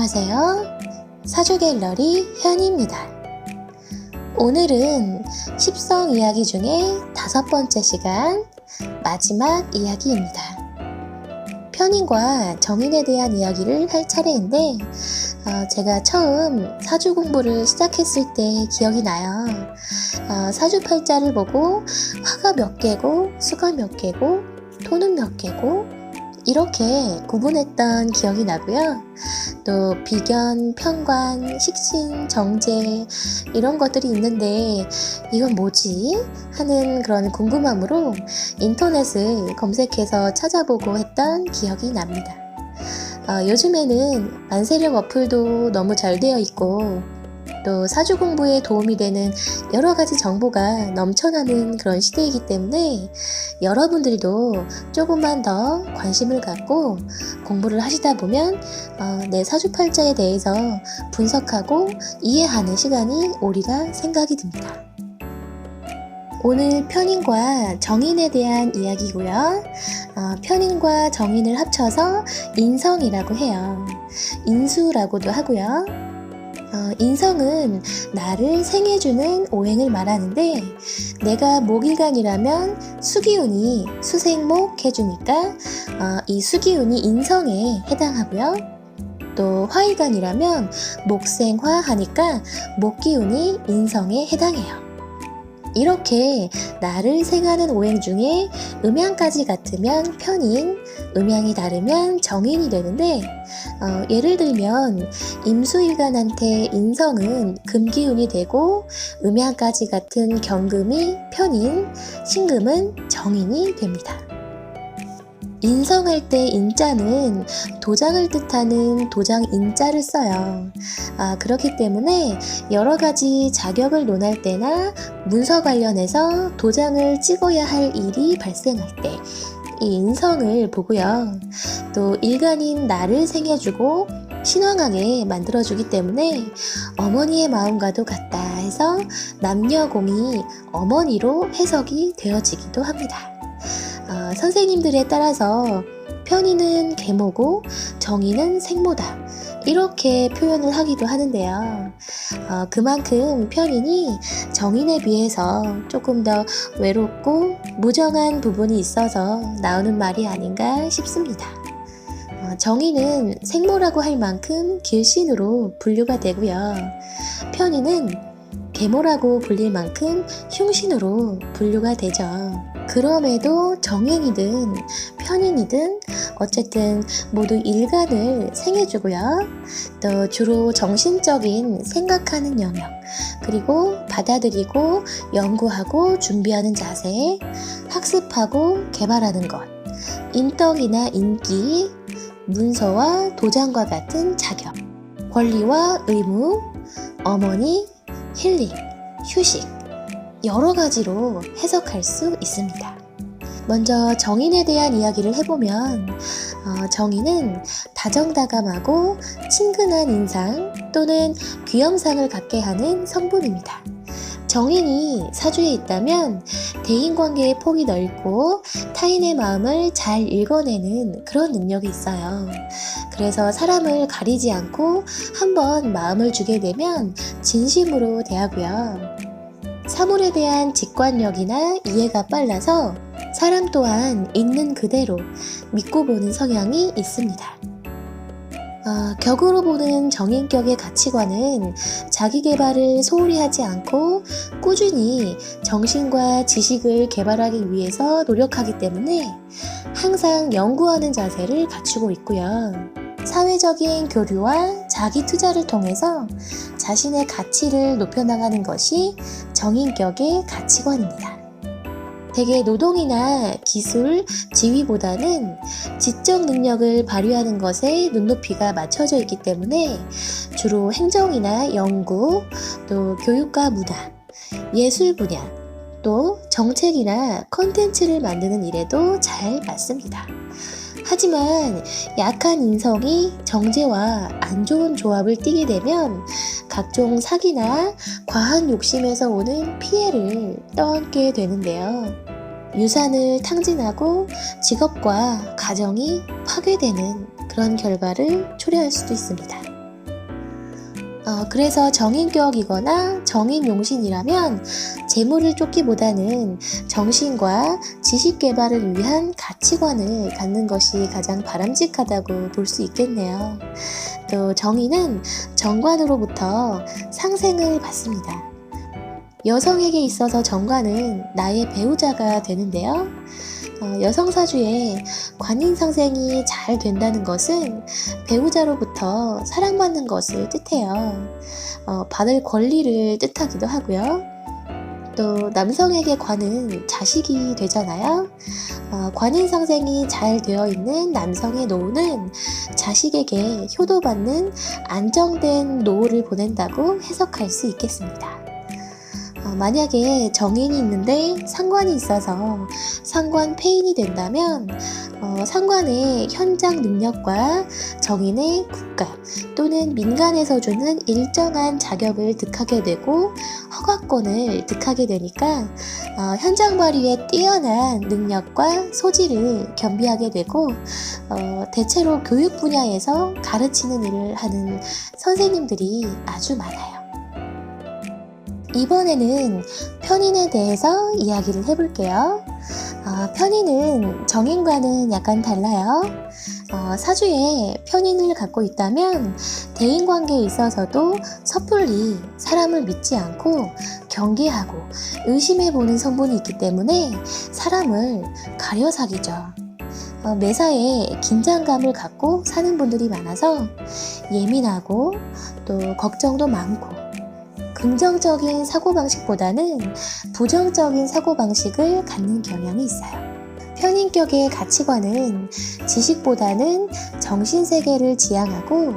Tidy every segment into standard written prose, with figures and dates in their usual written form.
안녕하세요. 사주갤러리 현이입니다. 오늘은 십성 이야기 중에 5번째 시간 마지막 이야기입니다. 편인과 정인에 대한 이야기를 할 차례인데 제가 처음 사주 공부를 시작했을 때 기억이 나요. 사주팔자를 보고 화가 몇 개고 수가 몇 개고 토는 몇 개고 이렇게 구분했던 기억이 나고요. 또 비견, 편관, 식신, 정제 이런 것들이 있는데 이건 뭐지? 하는 그런 궁금함으로 인터넷을 검색해서 찾아보고 했던 기억이 납니다. 요즘에는 만세력 어플도 너무 잘 되어 있고 또 사주 공부에 도움이 되는 여러 가지 정보가 넘쳐나는 그런 시대이기 때문에 여러분들도 조금만 더 관심을 갖고 공부를 하시다 보면 내 사주팔자에 대해서 분석하고 이해하는 시간이 오리라 생각이 듭니다. 오늘 편인과 정인에 대한 이야기고요. 편인과 정인을 합쳐서 인성이라고 해요. 인수라고도 하고요. 인성은 나를 생해주는 오행을 말하는데 내가 목일간이라면 수기운이 수생목 해주니까 이 수기운이 인성에 해당하고요. 또 화일간이라면 목생화 하니까 목기운이 인성에 해당해요. 이렇게 나를 생하는 오행 중에 음양까지 같으면 편인, 음양이 다르면 정인이 되는데 예를 들면 임수일간한테 인성은 금기운이 되고 음양까지 같은 경금이 편인, 신금은 정인이 됩니다. 인성할 때 인자는 도장을 뜻하는 도장 인자를 써요. 그렇기 때문에 여러 가지 자격을 논할 때나 문서 관련해서 도장을 찍어야 할 일이 발생할 때 이 인성을 보고요. 또 일간인 나를 생해주고 신왕하게 만들어주기 때문에 어머니의 마음과도 같다 해서 남녀공이 어머니로 해석이 되어지기도 합니다. 선생님들에 따라서 편인은 계모고 정인은 생모다 이렇게 표현을 하기도 하는데요. 그만큼 편인이 정인에 비해서 조금 더 외롭고 무정한 부분이 있어서 나오는 말이 아닌가 싶습니다. 정인은 생모라고 할 만큼 길신으로 분류가 되고요. 편인은 계모라고 불릴 만큼 흉신으로 분류가 되죠. 그럼에도 정인이든 편인이든 어쨌든 모두 일간을 생해주고요. 또 주로 정신적인 생각하는 영역, 그리고 받아들이고 연구하고 준비하는 자세, 학습하고 개발하는 것, 인덕이나 인기, 문서와 도장과 같은 자격, 권리와 의무, 어머니, 힐링, 휴식 여러 가지로 해석할 수 있습니다. 먼저 정인에 대한 이야기를 해보면 정인은 다정다감하고 친근한 인상 또는 귀염상을 갖게 하는 성분입니다. 정인이 사주에 있다면 대인관계의 폭이 넓고 타인의 마음을 잘 읽어내는 그런 능력이 있어요. 그래서 사람을 가리지 않고 한번 마음을 주게 되면 진심으로 대하고요. 사물에 대한 직관력이나 이해가 빨라서 사람 또한 있는 그대로 믿고 보는 성향이 있습니다. 격으로 보는 정인격의 가치관은 자기 개발을 소홀히 하지 않고 꾸준히 정신과 지식을 개발하기 위해서 노력하기 때문에 항상 연구하는 자세를 갖추고 있고요. 사회적인 교류와 자기 투자를 통해서 자신의 가치를 높여나가는 것이 정인격의 가치관입니다. 대개 노동이나 기술, 지위보다는 지적 능력을 발휘하는 것에 눈높이가 맞춰져 있기 때문에 주로 행정이나 연구, 또 교육과 문화, 예술 분야, 또 정책이나 컨텐츠를 만드는 일에도 잘 맞습니다. 하지만 약한 인성이 정제와 안 좋은 조합을 띠게 되면 각종 사기나 과한 욕심에서 오는 피해를 떠안게 되는데요. 유산을 탕진하고 직업과 가정이 파괴되는 그런 결과를 초래할 수도 있습니다. 그래서 정인격이거나 정인용신이라면 재물을 쫓기보다는 정신과 지식 개발을 위한 가치관을 갖는 것이 가장 바람직하다고 볼 수 있겠네요. 또 정인은 정관으로부터 상생을 받습니다. 여성에게 있어서 정관은 나의 배우자가 되는데요. 여성 사주에 관인 상생이 잘 된다는 것은 배우자로부터 사랑받는 것을 뜻해요. 받을 권리를 뜻하기도 하고요. 또 남성에게 관은 자식이 되잖아요. 관인 상생이 잘 되어 있는 남성의 노후는 자식에게 효도받는 안정된 노후를 보낸다고 해석할 수 있겠습니다. 만약에 정인이 있는데 상관이 있어서 상관 폐인이 된다면 상관의 현장 능력과 정인의 국가 또는 민간에서 주는 일정한 자격을 득하게 되고 허가권을 득하게 되니까 현장 발휘에 뛰어난 능력과 소질을 겸비하게 되고 대체로 교육 분야에서 가르치는 일을 하는 선생님들이 아주 많아요. 이번에는 편인에 대해서 이야기를 해볼게요. 편인은 정인과는 약간 달라요. 사주에 편인을 갖고 있다면 대인관계에 있어서도 섣불리 사람을 믿지 않고 경계하고 의심해보는 성분이 있기 때문에 사람을 가려 사귀죠. 매사에 긴장감을 갖고 사는 분들이 많아서 예민하고 또 걱정도 많고 긍정적인 사고방식보다는 부정적인 사고방식을 갖는 경향이 있어요. 편인격의 가치관은 지식보다는 정신세계를 지향하고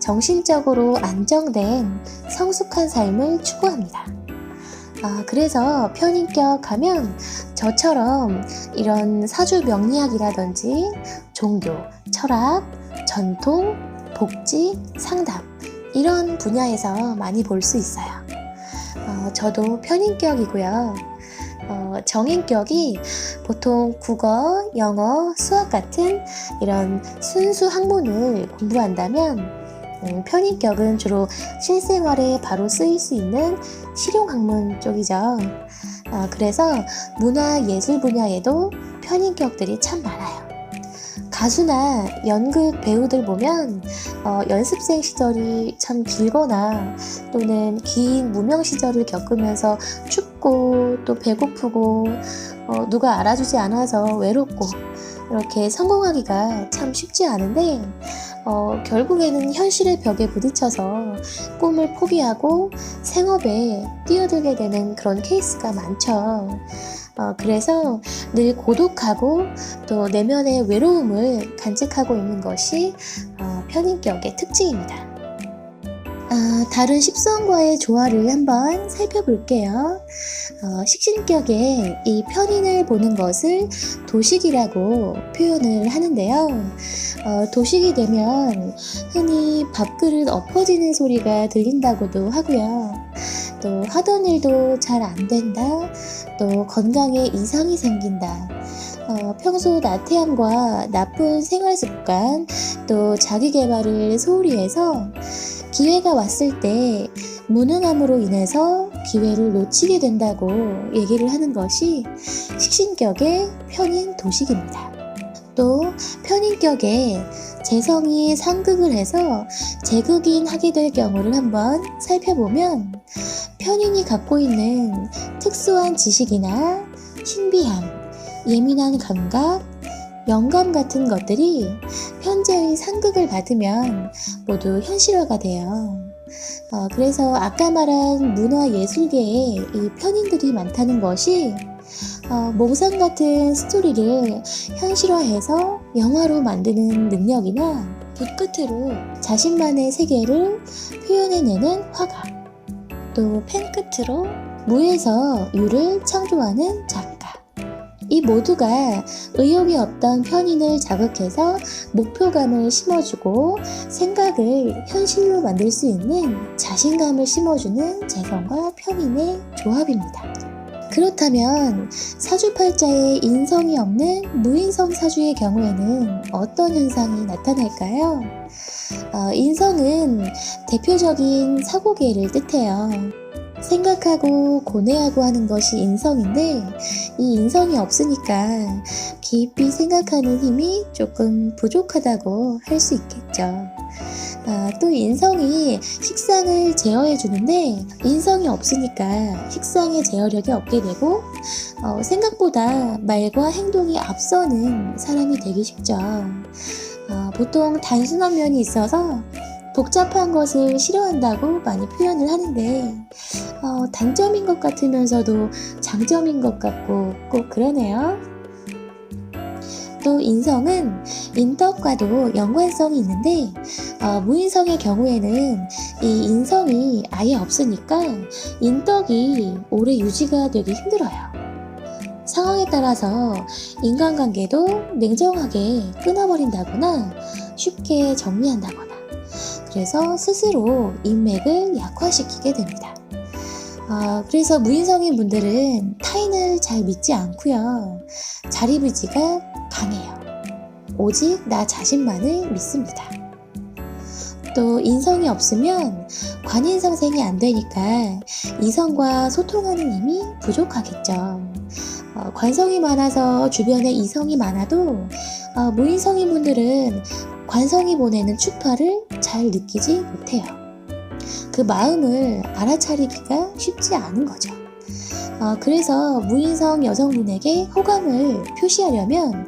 정신적으로 안정된 성숙한 삶을 추구합니다. 그래서 편인격 하면 저처럼 이런 사주 명리학이라든지 종교, 철학, 전통, 복지, 상담 이런 분야에서 많이 볼 수 있어요. 저도 편인격이고요. 정인격이 보통 국어, 영어, 수학 같은 이런 순수 학문을 공부한다면 편인격은 주로 실생활에 바로 쓰일 수 있는 실용학문 쪽이죠. 그래서 문화 예술 분야에도 편인격들이 참 많아요. 가수나 연극 배우들 보면 연습생 시절이 참 길거나 또는 긴 무명 시절을 겪으면서 춥고 또 배고프고 누가 알아주지 않아서 외롭고 이렇게 성공하기가 참 쉽지 않은데 결국에는 현실의 벽에 부딪혀서 꿈을 포기하고 생업에 뛰어들게 되는 그런 케이스가 많죠. 그래서 늘 고독하고 또 내면의 외로움을 간직하고 있는 것이 편인격의 특징입니다. 다른 십성과의 조화를 한번 살펴볼게요. 식신격의 이 편인을 보는 것을 도식이라고 표현을 하는데요. 도식이 되면 흔히 밥그릇 엎어지는 소리가 들린다고도 하고요. 또 하던 일도 잘 안 된다. 또 건강에 이상이 생긴다. 평소 나태함과 나쁜 생활습관, 또 자기계발을 소홀히 해서 기회가 왔을 때 무능함으로 인해서 기회를 놓치게 된다고 얘기를 하는 것이 식신격의 편인 도식입니다. 또 편인격에 재성이 상극을 해서 재극인 하게 될 경우를 한번 살펴보면 편인이 갖고 있는 특수한 지식이나 신비함, 예민한 감각, 영감 같은 것들이 현재의 상극을 받으면 모두 현실화가 돼요. 그래서 아까 말한 문화예술계에 이 편인들이 많다는 것이 몽상 같은 스토리를 현실화해서 영화로 만드는 능력이나 붓끝으로 자신만의 세계를 표현해내는 화가, 또 펜끝으로 무에서 유를 창조하는 작가, 이 모두가 의욕이 없던 편인을 자극해서 목표감을 심어주고 생각을 현실로 만들 수 있는 자신감을 심어주는 재성과 편인의 조합입니다. 그렇다면 사주팔자에 인성이 없는 무인성 사주의 경우에는 어떤 현상이 나타날까요? 인성은 대표적인 사고계를 뜻해요. 생각하고 고뇌하고 하는 것이 인성인데, 이 인성이 없으니까 깊이 생각하는 힘이 조금 부족하다고 할 수 있겠죠. 또 인성이 식상을 제어해 주는데, 인성이 없으니까 식상의 제어력이 없게 되고 생각보다 말과 행동이 앞서는 사람이 되기 쉽죠. 보통 단순한 면이 있어서 복잡한 것을 싫어한다고 많이 표현을 하는데, 단점인 것 같으면서도 장점인 것 같고 꼭 그러네요. 또 인성은 인덕과도 연관성이 있는데, 무인성의 경우에는 이 인성이 아예 없으니까 인덕이 오래 유지가 되기 힘들어요. 상황에 따라서 인간관계도 냉정하게 끊어버린다거나 쉽게 정리한다거나, 그래서 스스로 인맥을 약화시키게 됩니다. 그래서 무인성인 분들은 타인을 잘 믿지 않고요. 자리부지가 강해요. 오직 나 자신만을 믿습니다. 또 인성이 없으면 관인상생이 안 되니까 이성과 소통하는 힘이 부족하겠죠. 관성이 많아서 주변에 이성이 많아도 무인성인 분들은 관성이 보내는 추파를 잘 느끼지 못해요. 그 마음을 알아차리기가 쉽지 않은 거죠. 그래서 무인성 여성분에게 호감을 표시하려면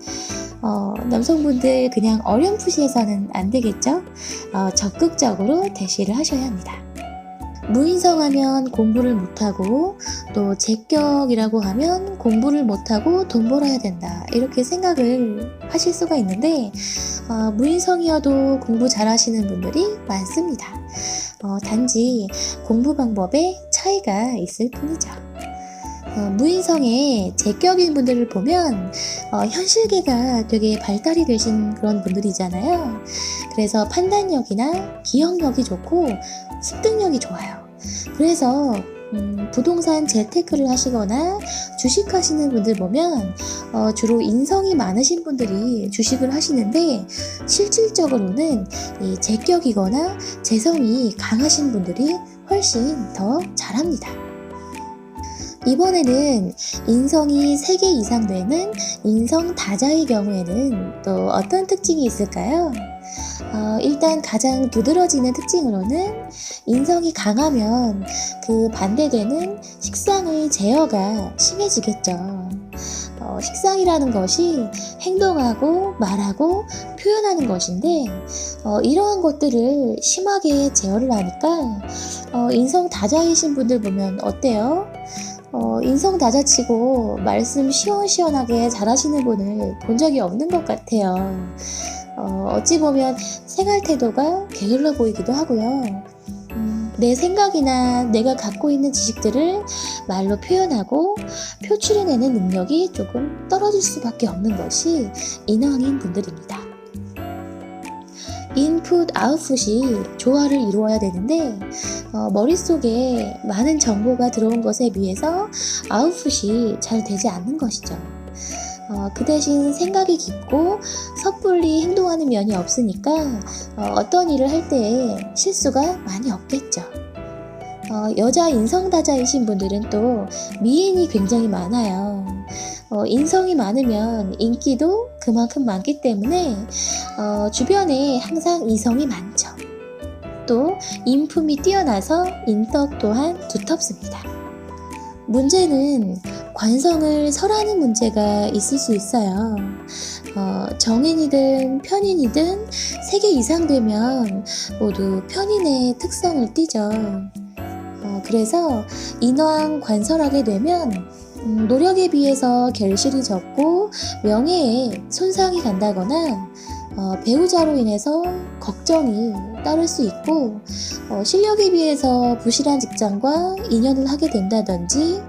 남성분들 그냥 어렴풋이해서는 안 되겠죠? 적극적으로 대시를 하셔야 합니다. 무인성하면 공부를 못하고, 또 제격이라고 하면 공부를 못하고 돈 벌어야 된다, 이렇게 생각을 하실 수가 있는데, 무인성이어도 공부 잘하시는 분들이 많습니다. 단지 공부 방법에 차이가 있을 뿐이죠. 무인성의 제격인 분들을 보면 현실계가 되게 발달이 되신 그런 분들이잖아요. 그래서 판단력이나 기억력이 좋고 습득력이 좋아요. 그래서 부동산 재테크를 하시거나 주식하시는 분들 보면 주로 인성이 많으신 분들이 주식을 하시는데, 실질적으로는 이 제격이거나 재성이 강하신 분들이 훨씬 더 잘합니다. 이번에는 인성이 3개 이상 되는 인성 다자의 경우에는 또 어떤 특징이 있을까요? 일단 가장 두드러지는 특징으로는 인성이 강하면 그 반대되는 식상의 제어가 심해지겠죠. 식상이라는 것이 행동하고 말하고 표현하는 것인데, 이러한 것들을 심하게 제어를 하니까 인성 다자이신 분들 보면 어때요? 인성 다자치고 말씀 시원시원하게 잘하시는 분을 본 적이 없는 것 같아요. 어찌 보면 생활 태도가 게을러 보이기도 하고요. 내 생각이나 내가 갖고 있는 지식들을 말로 표현하고 표출해내는 능력이 조금 떨어질 수밖에 없는 것이 인왕인 분들입니다. 인풋, 아웃풋이 조화를 이루어야 되는데, 머릿속에 많은 정보가 들어온 것에 비해서 아웃풋이 잘 되지 않는 것이죠. 그 대신 생각이 깊고 섣불리 행동하는 면이 없으니까 어떤 일을 할 때에 실수가 많이 없겠죠. 여자 인성다자이신 분들은 또 미인이 굉장히 많아요. 인성이 많으면 인기도 그만큼 많기 때문에 주변에 항상 이성이 많죠. 또 인품이 뛰어나서 인덕 또한 두텁습니다. 문제는 관성을 설하는 문제가 있을 수 있어요. 정인이든 편인이든 3개 이상 되면 모두 편인의 특성을 띠죠. 그래서 인왕 관설하게 되면 노력에 비해서 결실이 적고 명예에 손상이 간다거나 배우자로 인해서 걱정이 따를 수 있고, 실력에 비해서 부실한 직장과 인연을 하게 된다든지,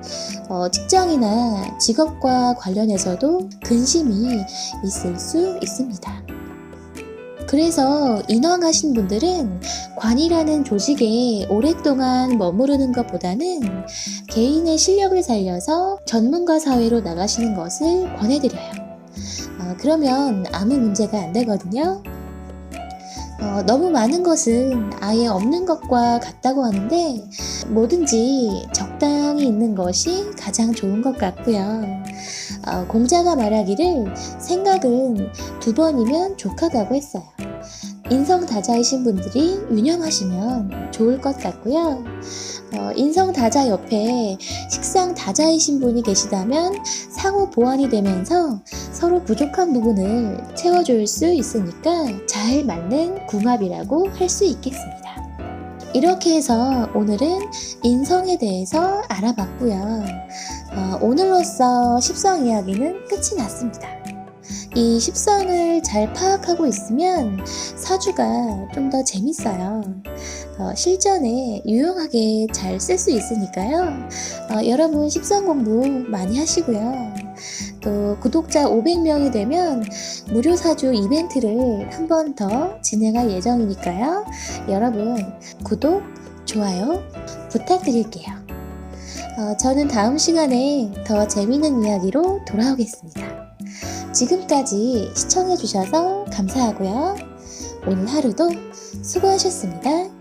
직장이나 직업과 관련해서도 근심이 있을 수 있습니다. 그래서 인왕하신 분들은 관이라는 조직에 오랫동안 머무르는 것보다는 개인의 실력을 살려서 전문가 사회로 나가시는 것을 권해드려요. 그러면 아무 문제가 안 되거든요. 너무 많은 것은 아예 없는 것과 같다고 하는데 뭐든지 적당히 있는 것이 가장 좋은 것 같고요. 공자가 말하기를 생각은 2번이면 족하다고 했어요. 인성다자이신 분들이 유념하시면 좋을 것 같고요. 인성다자 옆에 식상다자이신 분이 계시다면 상호 보완이 되면서 서로 부족한 부분을 채워줄 수 있으니까 잘 맞는 궁합이라고 할 수 있겠습니다. 이렇게 해서 오늘은 인성에 대해서 알아봤고요. 오늘로써 십성 이야기는 끝이 났습니다. 이 십성을 잘 파악하고 있으면 사주가 좀 더 재밌어요. 실전에 유용하게 잘 쓸 수 있으니까요. 여러분 십성 공부 많이 하시고요. 또 구독자 500명이 되면 무료 사주 이벤트를 한 번 더 진행할 예정이니까요. 여러분 구독, 좋아요 부탁드릴게요. 저는 다음 시간에 더 재미있는 이야기로 돌아오겠습니다. 지금까지 시청해주셔서 감사하고요. 오늘 하루도 수고하셨습니다.